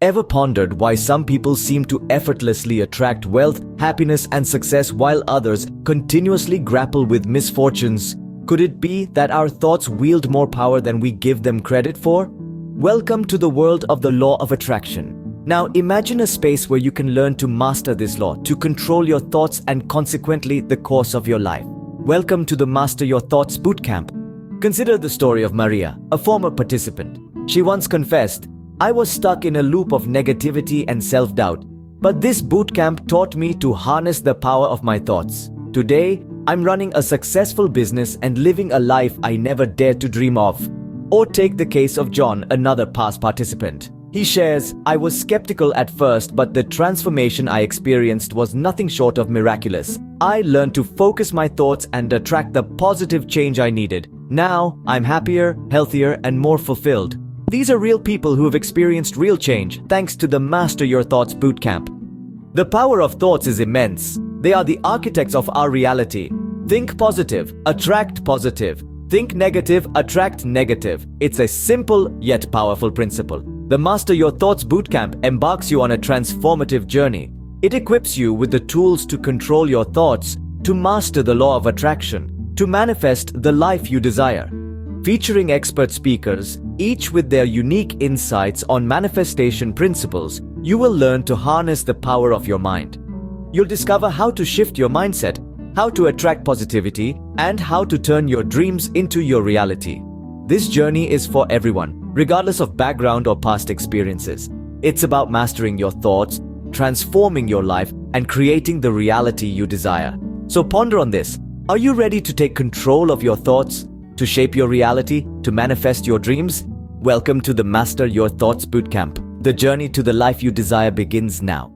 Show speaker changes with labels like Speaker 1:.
Speaker 1: Ever pondered why some people seem to effortlessly attract wealth, happiness, and success while others continuously grapple with misfortunes? Could it be that our thoughts wield more power than we give them credit for? Welcome to the world of the law of attraction. Now imagine a space where you can learn to master this law, to control your thoughts and consequently the course of your life. Welcome to the Master Your Thoughts Bootcamp. Consider the story of Maria, a former participant. She once confessed, "I was stuck in a loop of negativity and self-doubt, but this bootcamp taught me to harness the power of my thoughts. Today, I'm running a successful business and living a life I never dared to dream of." Or take the case of John, another past participant. He shares, "I was skeptical at first, but the transformation I experienced was nothing short of miraculous. I learned to focus my thoughts and attract the positive change I needed. Now, I'm happier, healthier, and more fulfilled." These are real people who have experienced real change thanks to the Master Your Thoughts Bootcamp. The power of thoughts is immense. They are the architects of our reality. Think positive, attract positive. Think negative, attract negative. It's a simple yet powerful principle. The Master Your Thoughts Bootcamp embarks you on a transformative journey. It equips you with the tools to control your thoughts, to master the law of attraction, to manifest the life you desire. Featuring expert speakers, each with their unique insights on manifestation principles, you will learn to harness the power of your mind. You'll discover how to shift your mindset, how to attract positivity, and how to turn your dreams into your reality. This journey is for everyone, regardless of background or past experiences. It's about mastering your thoughts, transforming your life, and creating the reality you desire. So ponder on this. Are you ready to take control of your thoughts, to shape your reality, to manifest your dreams? Welcome to the Master Your Thoughts Bootcamp. The journey to the life you desire begins now.